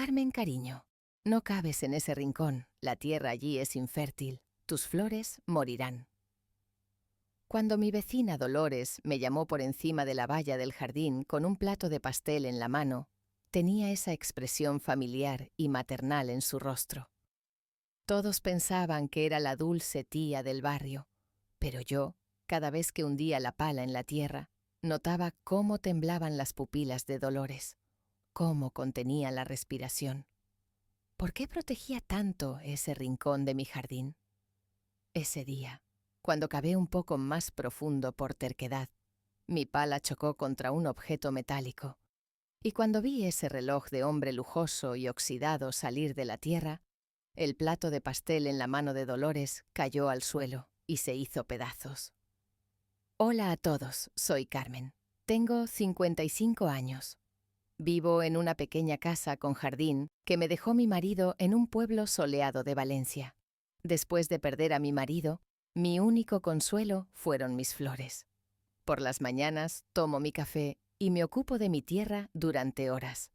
Carmen, cariño, no cabes en ese rincón, la tierra allí es infértil, tus flores morirán. Cuando mi vecina Dolores me llamó por encima de la valla del jardín con un plato de pastel en la mano, tenía esa expresión familiar y maternal en su rostro. Todos pensaban que era la dulce tía del barrio, pero yo, cada vez que hundía la pala en la tierra, notaba cómo temblaban las pupilas de Dolores, cómo contenía la respiración. ¿Por qué protegía tanto ese rincón de mi jardín? Ese día, cuando cavé un poco más profundo por terquedad, mi pala chocó contra un objeto metálico, y cuando vi ese reloj de hombre lujoso y oxidado salir de la tierra, el plato de pastel en la mano de Dolores cayó al suelo y se hizo pedazos. Hola a todos, soy Carmen. Tengo 55 años. Vivo en una pequeña casa con jardín que me dejó mi marido en un pueblo soleado de Valencia. Después de perder a mi marido, mi único consuelo fueron mis flores. Por las mañanas tomo mi café y me ocupo de mi tierra durante horas.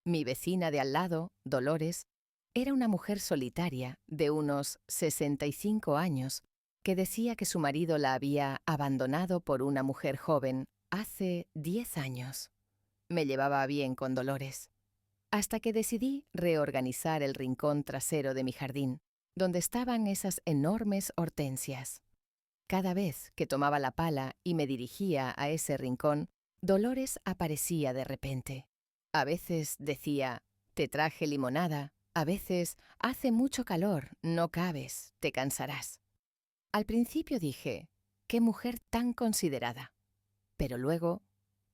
Mi vecina de al lado, Dolores, era una mujer solitaria de unos 65 años que decía que su marido la había abandonado por una mujer joven hace 10 años. Me llevaba bien con Dolores, hasta que decidí reorganizar el rincón trasero de mi jardín, donde estaban esas enormes hortensias. Cada vez que tomaba la pala y me dirigía a ese rincón, Dolores aparecía de repente. A veces decía, te traje limonada, a veces, hace mucho calor, no cabes, te cansarás. Al principio dije, qué mujer tan considerada. Pero luego,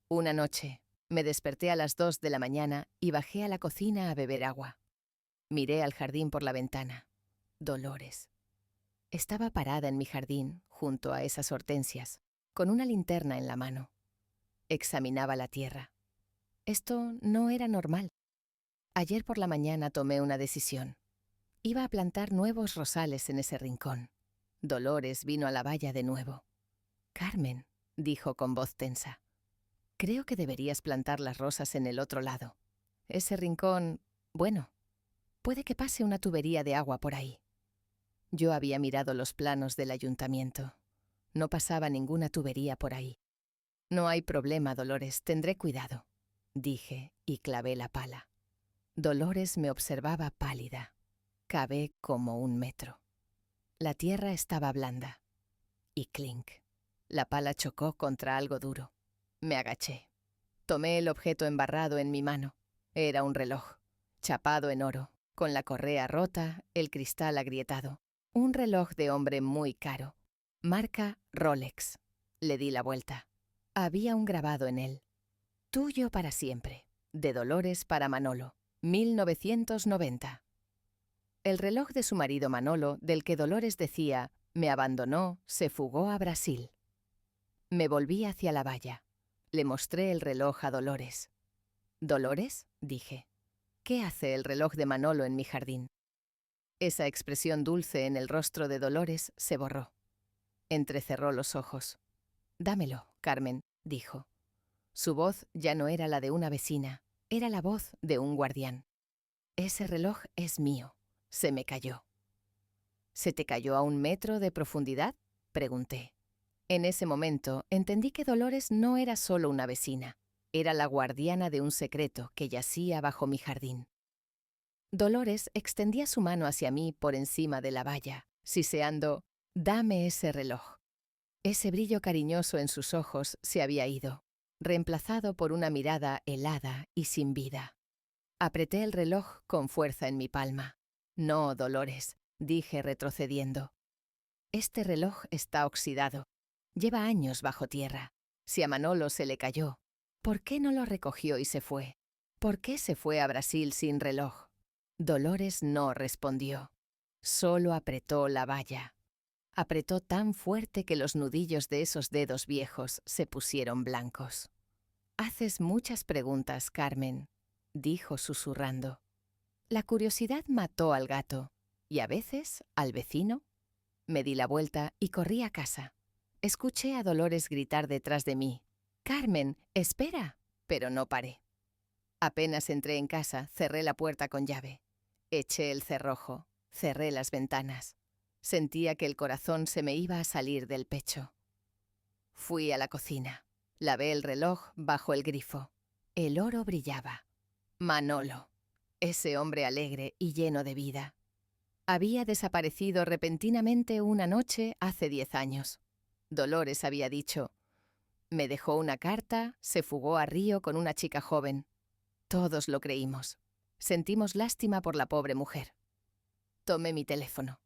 una noche, me desperté a las 2 de la mañana y bajé a la cocina a beber agua. Miré al jardín por la ventana. Dolores. Estaba parada en mi jardín, junto a esas hortensias, con una linterna en la mano. Examinaba la tierra. Esto no era normal. Ayer por la mañana tomé una decisión. Iba a plantar nuevos rosales en ese rincón. Dolores vino a la valla de nuevo. Carmen, dijo con voz tensa, creo que deberías plantar las rosas en el otro lado. Ese rincón, bueno, puede que pase una tubería de agua por ahí. Yo había mirado los planos del ayuntamiento. No pasaba ninguna tubería por ahí. No hay problema, Dolores, tendré cuidado, dije y clavé la pala. Dolores me observaba pálida. Cavé como 1 metro. La tierra estaba blanda. Y clink. La pala chocó contra algo duro. Me agaché. Tomé el objeto embarrado en mi mano. Era un reloj, chapado en oro, con la correa rota, el cristal agrietado. Un reloj de hombre muy caro. Marca Rolex. Le di la vuelta. Había un grabado en él. Tuyo para siempre. De Dolores para Manolo. 1990. El reloj de su marido Manolo, del que Dolores decía, me abandonó, se fugó a Brasil. Me volví hacia la valla. Le mostré el reloj a Dolores. ¿Dolores?, dije. ¿Qué hace el reloj de Manolo en mi jardín? Esa expresión dulce en el rostro de Dolores se borró. Entrecerró los ojos. Dámelo, Carmen, dijo. Su voz ya no era la de una vecina, era la voz de un guardián. Ese reloj es mío. Se me cayó. ¿Se te cayó a 1 metro de profundidad?, pregunté. En ese momento entendí que Dolores no era solo una vecina, era la guardiana de un secreto que yacía bajo mi jardín. Dolores extendía su mano hacia mí por encima de la valla, siseando, «Dame ese reloj». Ese brillo cariñoso en sus ojos se había ido, reemplazado por una mirada helada y sin vida. Apreté el reloj con fuerza en mi palma. «No, Dolores», dije retrocediendo. «Este reloj está oxidado. Lleva años bajo tierra. Si a Manolo se le cayó, ¿por qué no lo recogió y se fue? ¿Por qué se fue a Brasil sin reloj?» Dolores no respondió. Solo apretó la valla. Apretó tan fuerte que los nudillos de esos dedos viejos se pusieron blancos. «Haces muchas preguntas, Carmen», dijo susurrando. La curiosidad mató al gato, y a veces al vecino. Me di la vuelta y corrí a casa. Escuché a Dolores gritar detrás de mí, «¡Carmen, espera!», pero no paré. Apenas entré en casa, cerré la puerta con llave. Eché el cerrojo, cerré las ventanas. Sentía que el corazón se me iba a salir del pecho. Fui a la cocina. Lavé el reloj bajo el grifo. El oro brillaba. Manolo, ese hombre alegre y lleno de vida. Había desaparecido repentinamente una noche hace 10 años. Dolores había dicho: me dejó una carta, se fugó a Río con una chica joven. Todos lo creímos. Sentimos lástima por la pobre mujer. Tomé mi teléfono.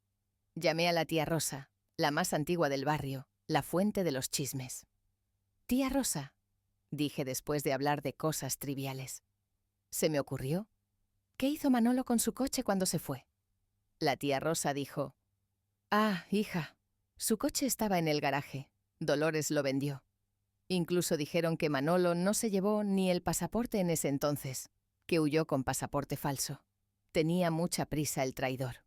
Llamé a la tía Rosa, la más antigua del barrio, la fuente de los chismes. «Tía Rosa», dije después de hablar de cosas triviales. Se me ocurrió: ¿qué hizo Manolo con su coche cuando se fue? La tía Rosa dijo: «Ah, hija, su coche estaba en el garaje. Dolores lo vendió». Incluso dijeron que Manolo no se llevó ni el pasaporte en ese entonces, que huyó con pasaporte falso. Tenía mucha prisa el traidor.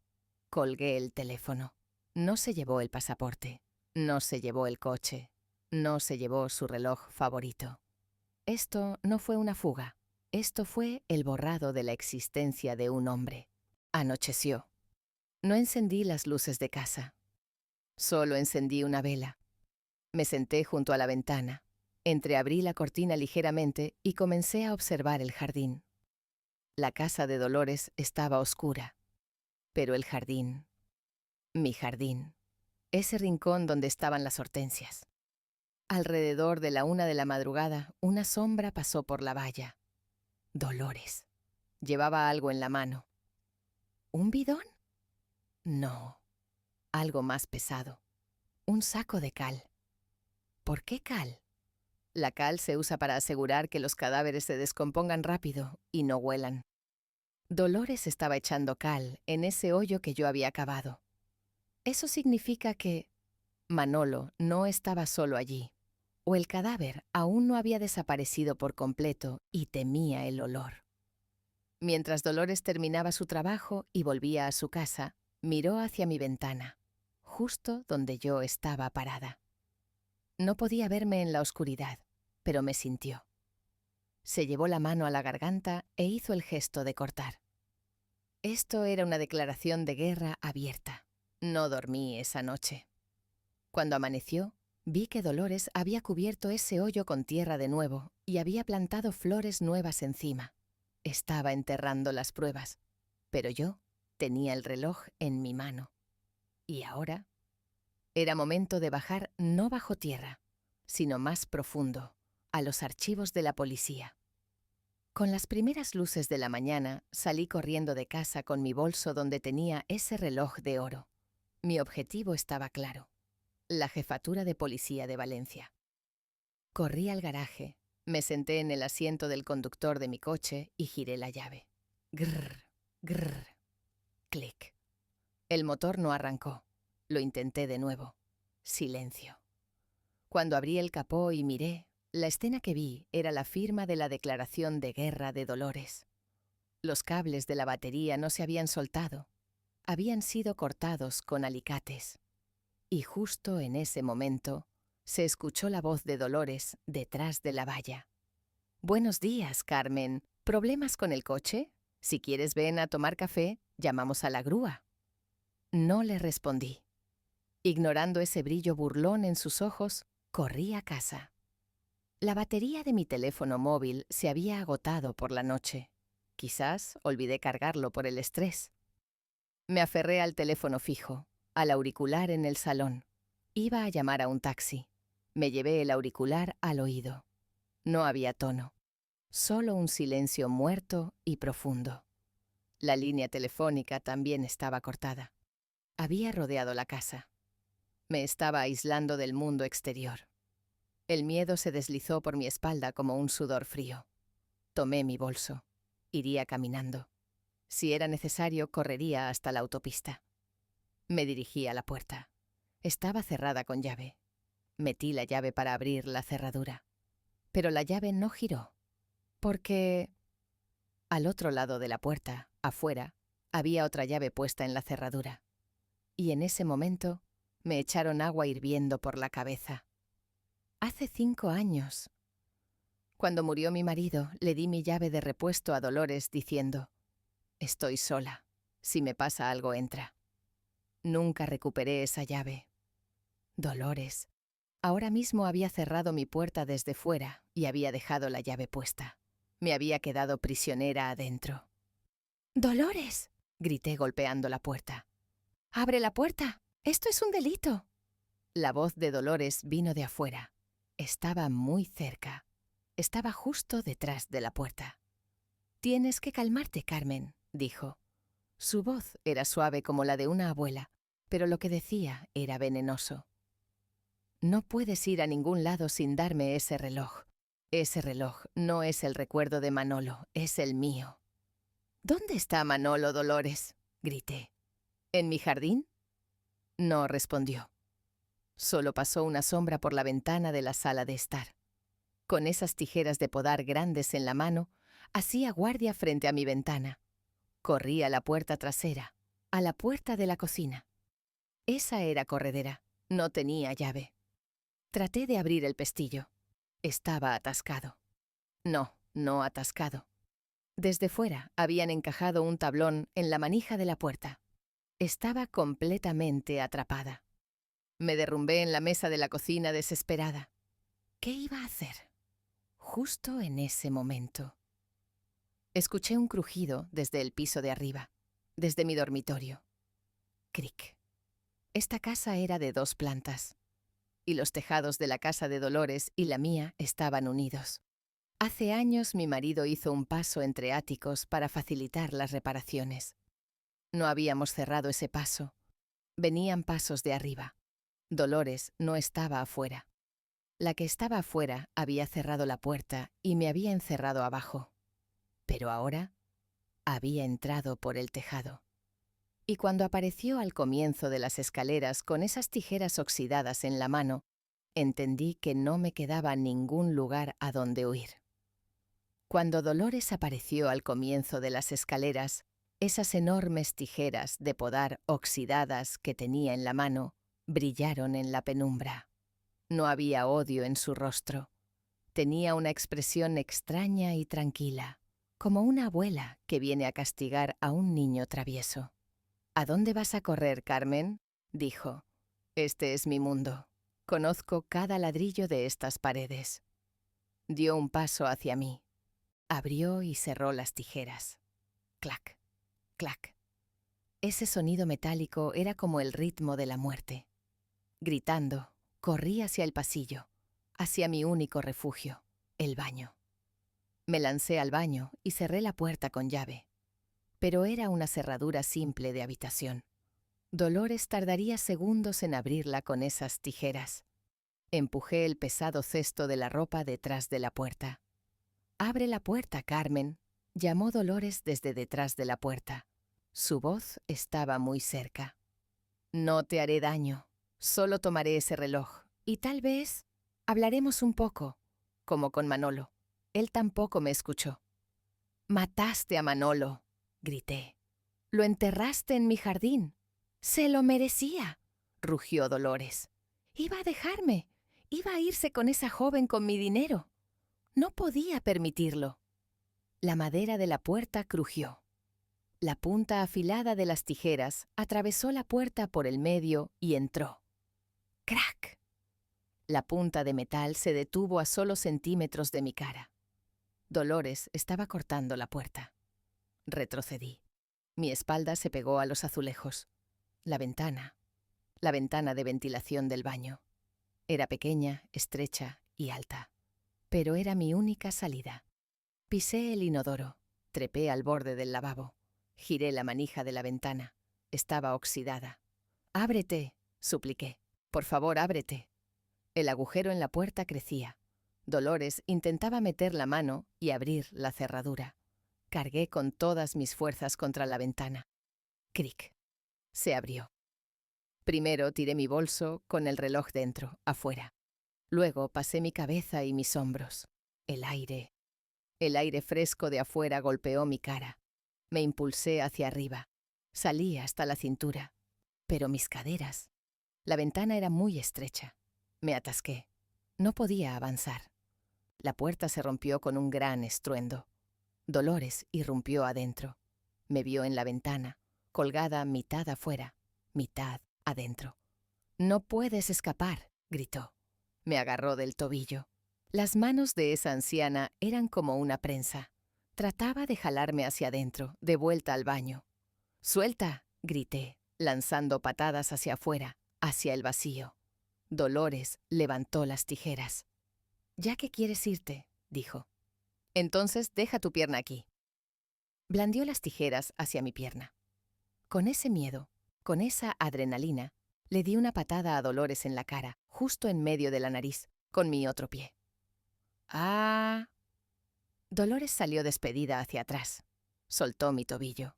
Colgué el teléfono. No se llevó el pasaporte, no se llevó el coche, no se llevó su reloj favorito. Esto no fue una fuga, esto fue el borrado de la existencia de un hombre. Anocheció. No encendí las luces de casa. Solo encendí una vela. Me senté junto a la ventana. Entreabrí la cortina ligeramente y comencé a observar el jardín. La casa de Dolores estaba oscura, pero el jardín, mi jardín, ese rincón donde estaban las hortensias. Alrededor de la 1 de la madrugada, una sombra pasó por la valla. Dolores. Llevaba algo en la mano. ¿Un bidón? No, algo más pesado. Un saco de cal. ¿Por qué cal? La cal se usa para asegurar que los cadáveres se descompongan rápido y no huelan. Dolores estaba echando cal en ese hoyo que yo había cavado. Eso significa que Manolo no estaba solo allí, o el cadáver aún no había desaparecido por completo y temía el olor. Mientras Dolores terminaba su trabajo y volvía a su casa, miró hacia mi ventana, justo donde yo estaba parada. No podía verme en la oscuridad, pero me sintió. Se llevó la mano a la garganta e hizo el gesto de cortar. Esto era una declaración de guerra abierta. No dormí esa noche. Cuando amaneció, vi que Dolores había cubierto ese hoyo con tierra de nuevo y había plantado flores nuevas encima. Estaba enterrando las pruebas, pero yo tenía el reloj en mi mano. Y ahora era momento de bajar no bajo tierra, sino más profundo, a los archivos de la policía. Con las primeras luces de la mañana salí corriendo de casa con mi bolso donde tenía ese reloj de oro. Mi objetivo estaba claro: la jefatura de policía de Valencia. Corrí al garaje, me senté en el asiento del conductor de mi coche y giré la llave. Grrr, grrr, clic. El motor no arrancó. Lo intenté de nuevo. Silencio. Cuando abrí el capó y miré, la escena que vi era la firma de la declaración de guerra de Dolores. Los cables de la batería no se habían soltado. Habían sido cortados con alicates. Y justo en ese momento se escuchó la voz de Dolores detrás de la valla. «Buenos días, Carmen. ¿Problemas con el coche? Si quieres ven a tomar café, llamamos a la grúa». No le respondí. Ignorando ese brillo burlón en sus ojos, corrí a casa. La batería de mi teléfono móvil se había agotado por la noche. Quizás olvidé cargarlo por el estrés. Me aferré al teléfono fijo, al auricular en el salón. Iba a llamar a un taxi. Me llevé el auricular al oído. No había tono, solo un silencio muerto y profundo. La línea telefónica también estaba cortada. Había rodeado la casa. Me estaba aislando del mundo exterior. El miedo se deslizó por mi espalda como un sudor frío. Tomé mi bolso. Iría caminando. Si era necesario, correría hasta la autopista. Me dirigí a la puerta. Estaba cerrada con llave. Metí la llave para abrir la cerradura. Pero la llave no giró. Porque al otro lado de la puerta, afuera, había otra llave puesta en la cerradura. Y en ese momento me echaron agua hirviendo por la cabeza. Hace 5 años. Cuando murió mi marido, le di mi llave de repuesto a Dolores diciendo: «Estoy sola. Si me pasa algo, entra». Nunca recuperé esa llave. Dolores. Ahora mismo había cerrado mi puerta desde fuera y había dejado la llave puesta. Me había quedado prisionera adentro. «¡Dolores!», grité golpeando la puerta. «¡Abre la puerta! ¡Esto es un delito!». La voz de Dolores vino de afuera. Estaba muy cerca. Estaba justo detrás de la puerta. «Tienes que calmarte, Carmen», dijo. Su voz era suave como la de una abuela, pero lo que decía era venenoso. «No puedes ir a ningún lado sin darme ese reloj. Ese reloj no es el recuerdo de Manolo, es el mío». «¿Dónde está Manolo, Dolores?», grité. «¿En mi jardín?». No respondió. Solo pasó una sombra por la ventana de la sala de estar. Con esas tijeras de podar grandes en la mano, hacía guardia frente a mi ventana. Corrí a la puerta trasera, a la puerta de la cocina. Esa era corredera, no tenía llave. Traté de abrir el pestillo. Estaba atascado. No atascado. Desde fuera habían encajado un tablón en la manija de la puerta. Estaba completamente atrapada. Me derrumbé en la mesa de la cocina desesperada. ¿Qué iba a hacer? Justo en ese momento. Escuché un crujido desde el piso de arriba, desde mi dormitorio. Cric. Esta casa era de 2 plantas, y los tejados de la casa de Dolores y la mía estaban unidos. Hace años mi marido hizo un paso entre áticos para facilitar las reparaciones. No habíamos cerrado ese paso. Venían pasos de arriba. Dolores no estaba afuera. La que estaba afuera había cerrado la puerta y me había encerrado abajo. Pero ahora había entrado por el tejado. Y cuando apareció al comienzo de las escaleras con esas tijeras oxidadas en la mano, entendí que no me quedaba ningún lugar a donde huir. Cuando Dolores apareció al comienzo de las escaleras, esas enormes tijeras de podar oxidadas que tenía en la mano brillaron en la penumbra. No había odio en su rostro. Tenía una expresión extraña y tranquila, como una abuela que viene a castigar a un niño travieso. «¿A dónde vas a correr, Carmen?», dijo. «Este es mi mundo. Conozco cada ladrillo de estas paredes». Dio un paso hacia mí. Abrió y cerró las tijeras. Clac, clac. Ese sonido metálico era como el ritmo de la muerte. Gritando, corrí hacia el pasillo, hacia mi único refugio, el baño. Me lancé al baño y cerré la puerta con llave. Pero era una cerradura simple de habitación. Dolores tardaría segundos en abrirla con esas tijeras. Empujé el pesado cesto de la ropa detrás de la puerta. «Abre la puerta, Carmen», llamó Dolores desde detrás de la puerta. Su voz estaba muy cerca. «No te haré daño. Solo tomaré ese reloj. Y tal vez hablaremos un poco, como con Manolo». Él tampoco me escuchó. «Mataste a Manolo», grité. «Lo enterraste en mi jardín». «Se lo merecía», rugió Dolores. «Iba a dejarme. Iba a irse con esa joven con mi dinero. No podía permitirlo». La madera de la puerta crujió. La punta afilada de las tijeras atravesó la puerta por el medio y entró. ¡Crack! La punta de metal se detuvo a solo centímetros de mi cara. Dolores estaba cortando la puerta. Retrocedí. Mi espalda se pegó a los azulejos. La ventana de ventilación del baño. Era pequeña, estrecha y alta. Pero era mi única salida. Pisé el inodoro, trepé al borde del lavabo, giré la manija de la ventana. Estaba oxidada. «Ábrete», supliqué. «Por favor, ábrete». El agujero en la puerta crecía. Dolores intentaba meter la mano y abrir la cerradura. Cargué con todas mis fuerzas contra la ventana. Cric. Se abrió. Primero tiré mi bolso con el reloj dentro, afuera. Luego pasé mi cabeza y mis hombros. El aire fresco de afuera golpeó mi cara. Me impulsé hacia arriba. Salí hasta la cintura. Pero mis caderas. La ventana era muy estrecha. Me atasqué. No podía avanzar. La puerta se rompió con un gran estruendo. Dolores irrumpió adentro. Me vio en la ventana, colgada mitad afuera, mitad adentro. «No puedes escapar», gritó. Me agarró del tobillo. Las manos de esa anciana eran como una prensa. Trataba de jalarme hacia adentro, de vuelta al baño. «¡Suelta!», grité, lanzando patadas hacia afuera, hacia el vacío. Dolores levantó las tijeras. «¿Ya que quieres irte?», dijo. «Entonces deja tu pierna aquí». Blandió las tijeras hacia mi pierna. Con ese miedo, con esa adrenalina, le di una patada a Dolores en la cara, justo en medio de la nariz, con mi otro pie. ¡Ah! Dolores salió despedida hacia atrás. Soltó mi tobillo.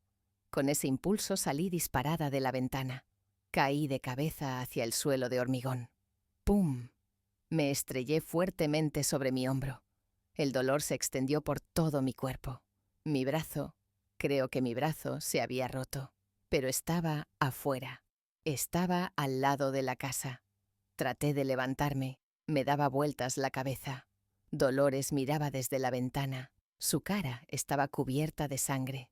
Con ese impulso salí disparada de la ventana. Caí de cabeza hacia el suelo de hormigón. ¡Pum! Me estrellé fuertemente sobre mi hombro. El dolor se extendió por todo mi cuerpo. Mi brazo, creo que mi brazo se había roto, pero estaba afuera. Estaba al lado de la casa. Traté de levantarme. Me daba vueltas la cabeza. Dolores miraba desde la ventana. Su cara estaba cubierta de sangre.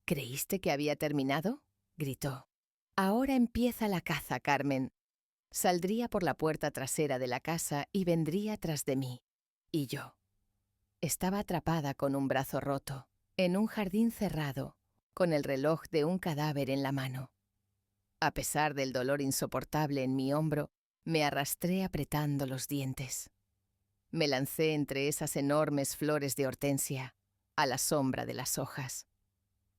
«¿Creíste que había terminado?», gritó. «Ahora empieza la caza, Carmen». Saldría por la puerta trasera de la casa y vendría tras de mí. Y yo. Estaba atrapada con un brazo roto, en un jardín cerrado, con el reloj de un cadáver en la mano. A pesar del dolor insoportable en mi hombro, me arrastré apretando los dientes. Me lancé entre esas enormes flores de hortensia, a la sombra de las hojas.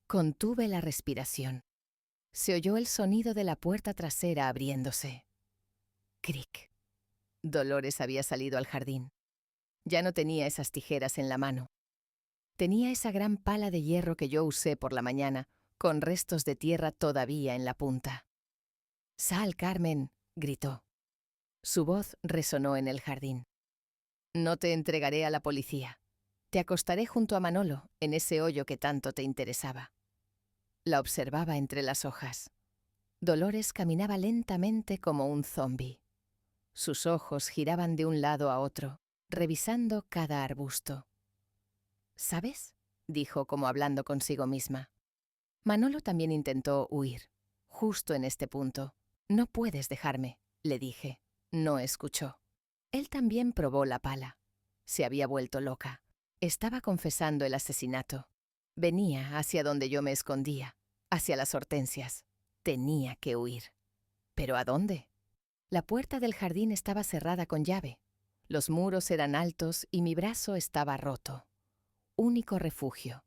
Contuve la respiración. Se oyó el sonido de la puerta trasera abriéndose. Cric. Dolores había salido al jardín. Ya no tenía esas tijeras en la mano. Tenía esa gran pala de hierro que yo usé por la mañana, con restos de tierra todavía en la punta. «¡Sal, Carmen!», gritó. Su voz resonó en el jardín. «No te entregaré a la policía. Te acostaré junto a Manolo, en ese hoyo que tanto te interesaba». La observaba entre las hojas. Dolores caminaba lentamente como un zombi. Sus ojos giraban de un lado a otro, revisando cada arbusto. «¿Sabes?», dijo como hablando consigo misma. Manolo también intentó huir, justo en este punto. «No puedes dejarme», le dije. No escuchó. Él también probó la pala. Se había vuelto loca. Estaba confesando el asesinato. Venía hacia donde yo me escondía, hacia las hortensias. Tenía que huir. ¿Pero a dónde? La puerta del jardín estaba cerrada con llave. Los muros eran altos y mi brazo estaba roto. Único refugio.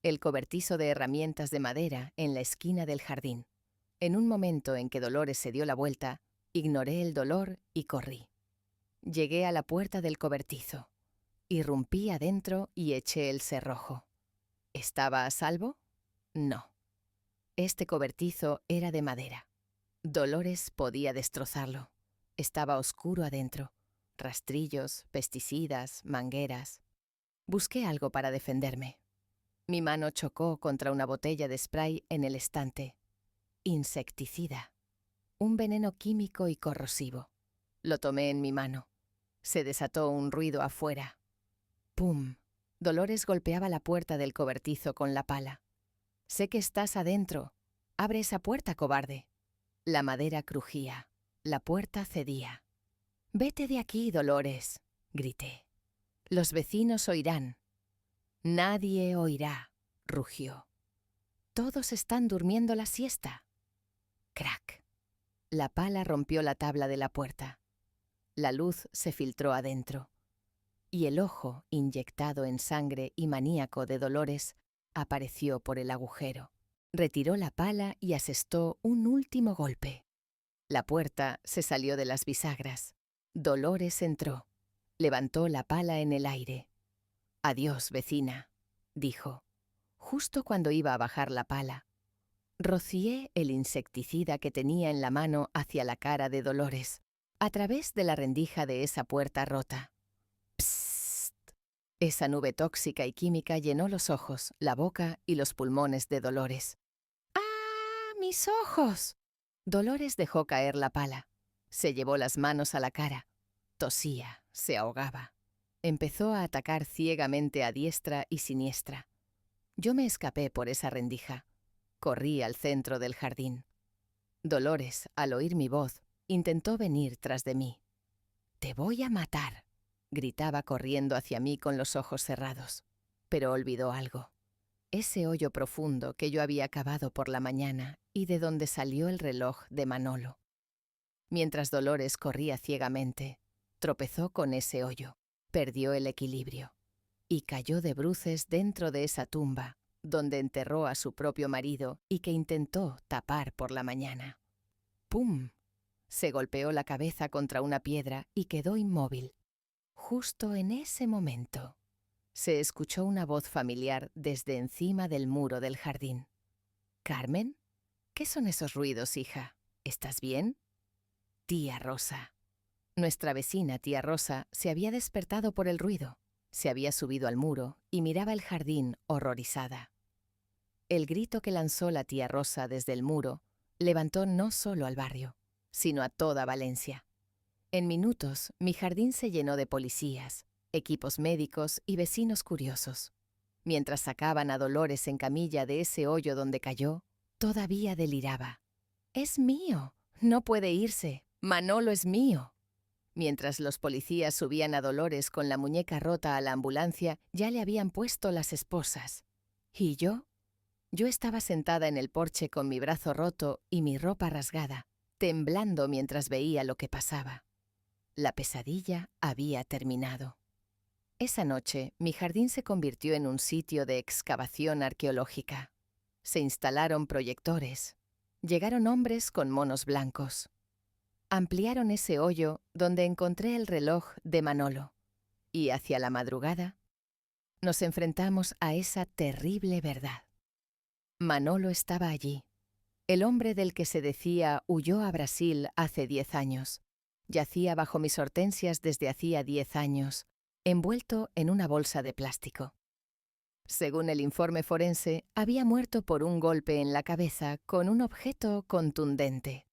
El cobertizo de herramientas de madera en la esquina del jardín. En un momento en que Dolores se dio la vuelta, ignoré el dolor y corrí. Llegué a la puerta del cobertizo. Irrumpí adentro y eché el cerrojo. ¿Estaba a salvo? No. Este cobertizo era de madera. Dolores podía destrozarlo. Estaba oscuro adentro. Rastrillos, pesticidas, mangueras. Busqué algo para defenderme. Mi mano chocó contra una botella de spray en el estante. Insecticida. Un veneno químico y corrosivo. Lo tomé en mi mano. Se desató un ruido afuera. ¡Pum! Dolores golpeaba la puerta del cobertizo con la pala. «Sé que estás adentro. Abre esa puerta, cobarde». La madera crujía. La puerta cedía. «Vete de aquí, Dolores», grité. «Los vecinos oirán». «Nadie oirá», rugió. «Todos están durmiendo la siesta». Crac. La pala rompió la tabla de la puerta. La luz se filtró adentro. Y el ojo, inyectado en sangre y maníaco de Dolores, apareció por el agujero. Retiró la pala y asestó un último golpe. La puerta se salió de las bisagras. Dolores entró. Levantó la pala en el aire. «Adiós, vecina», dijo. Justo cuando iba a bajar la pala, rocié el insecticida que tenía en la mano hacia la cara de Dolores, a través de la rendija de esa puerta rota. «Psst». Esa nube tóxica y química llenó los ojos, la boca y los pulmones de Dolores. «¡Ah, mis ojos!». Dolores dejó caer la pala. Se llevó las manos a la cara. Tosía, se ahogaba. empezó a atacar ciegamente a diestra y siniestra. Yo me escapé por esa rendija. Corrí al centro del jardín. Dolores, al oír mi voz, intentó venir tras de mí. «Te voy a matar», gritaba corriendo hacia mí con los ojos cerrados. Pero olvidó algo. Ese hoyo profundo que yo había cavado por la mañana y de donde salió el reloj de Manolo. Mientras Dolores corría ciegamente, tropezó con ese hoyo, perdió el equilibrio y cayó de bruces dentro de esa tumba donde enterró a su propio marido y que intentó tapar por la mañana. ¡Pum! Se golpeó la cabeza contra una piedra y quedó inmóvil. Justo en ese momento, se escuchó una voz familiar desde encima del muro del jardín. «¿Carmen? ¿Qué son esos ruidos, hija? ¿Estás bien?» Tía Rosa. Nuestra vecina, tía Rosa, se había despertado por el ruido. Se había subido al muro y miraba el jardín horrorizada. El grito que lanzó la tía Rosa desde el muro levantó no solo al barrio, sino a toda Valencia. En minutos, mi jardín se llenó de policías, equipos médicos y vecinos curiosos. Mientras sacaban a Dolores en camilla de ese hoyo donde cayó, todavía deliraba. «¡Es mío! No puede irse. Manolo es mío». Mientras los policías subían a Dolores con la muñeca rota a la ambulancia, ya le habían puesto las esposas. ¿Y yo? Yo estaba sentada en el porche con mi brazo roto y mi ropa rasgada, temblando mientras veía lo que pasaba. La pesadilla había terminado. Esa noche, mi jardín se convirtió en un sitio de excavación arqueológica. Se instalaron proyectores. Llegaron hombres con monos blancos. Ampliaron ese hoyo donde encontré el reloj de Manolo. Y hacia la madrugada, nos enfrentamos a esa terrible verdad. Manolo estaba allí. El hombre del que se decía huyó a Brasil hace 10 años. Yacía bajo mis hortensias desde hacía 10 años, envuelto en una bolsa de plástico. Según el informe forense, había muerto por un golpe en la cabeza con un objeto contundente.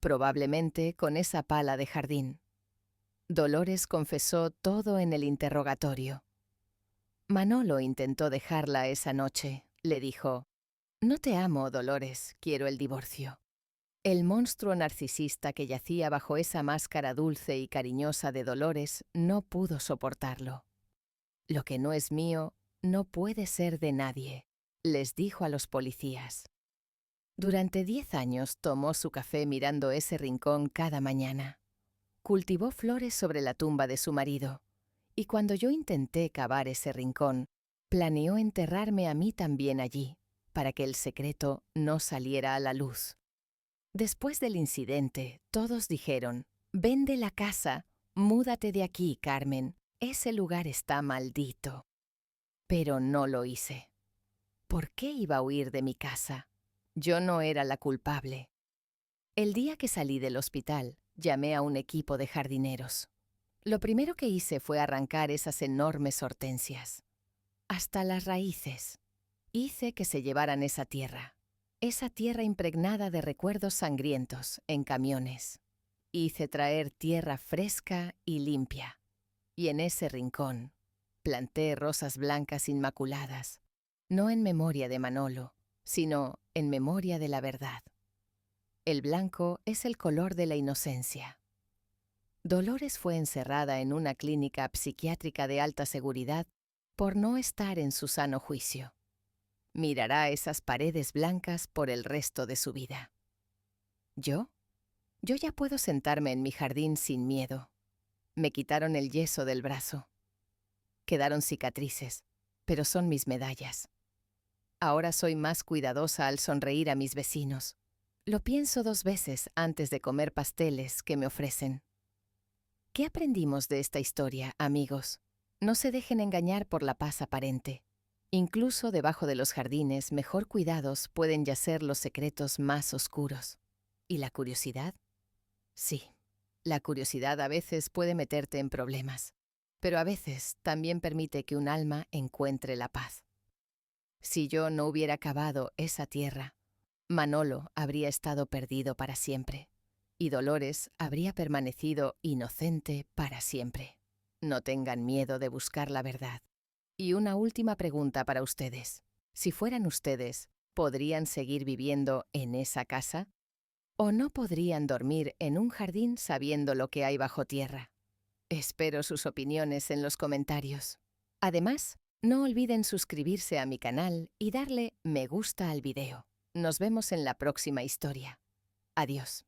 Probablemente con esa pala de jardín. Dolores confesó todo en el interrogatorio. Manolo intentó dejarla esa noche. Le dijo: «No te amo, Dolores, quiero el divorcio». El monstruo narcisista que yacía bajo esa máscara dulce y cariñosa de Dolores no pudo soportarlo. «Lo que no es mío no puede ser de nadie», les dijo a los policías. Durante 10 años tomó su café mirando ese rincón cada mañana. Cultivó flores sobre la tumba de su marido, y cuando yo intenté cavar ese rincón, planeó enterrarme a mí también allí, para que el secreto no saliera a la luz. Después del incidente, todos dijeron: «Vende la casa, múdate de aquí, Carmen, ese lugar está maldito». Pero no lo hice. ¿Por qué iba a huir de mi casa? Yo no era la culpable. El día que salí del hospital, llamé a un equipo de jardineros. Lo primero que hice fue arrancar esas enormes hortensias. Hasta las raíces. Hice que se llevaran esa tierra impregnada de recuerdos sangrientos, en camiones. Hice traer tierra fresca y limpia. Y en ese rincón planté rosas blancas inmaculadas, no en memoria de Manolo, sino en memoria de la verdad. El blanco es el color de la inocencia. Dolores fue encerrada en una clínica psiquiátrica de alta seguridad por no estar en su sano juicio. Mirará esas paredes blancas por el resto de su vida. ¿Yo? Yo ya puedo sentarme en mi jardín sin miedo. Me quitaron el yeso del brazo. Quedaron cicatrices, pero son mis medallas. Ahora soy más cuidadosa al sonreír a mis vecinos. Lo pienso 2 veces antes de comer pasteles que me ofrecen. ¿Qué aprendimos de esta historia, amigos? No se dejen engañar por la paz aparente. Incluso debajo de los jardines mejor cuidados pueden yacer los secretos más oscuros. ¿Y la curiosidad? Sí, la curiosidad a veces puede meterte en problemas, pero a veces también permite que un alma encuentre la paz. Si yo no hubiera cavado esa tierra, Manolo habría estado perdido para siempre, y Dolores habría permanecido inocente para siempre. No tengan miedo de buscar la verdad. Y una última pregunta para ustedes. Si fueran ustedes, ¿podrían seguir viviendo en esa casa? ¿O no podrían dormir en un jardín sabiendo lo que hay bajo tierra? Espero sus opiniones en los comentarios. Además, no olviden suscribirse a mi canal y darle me gusta al video. Nos vemos en la próxima historia. Adiós.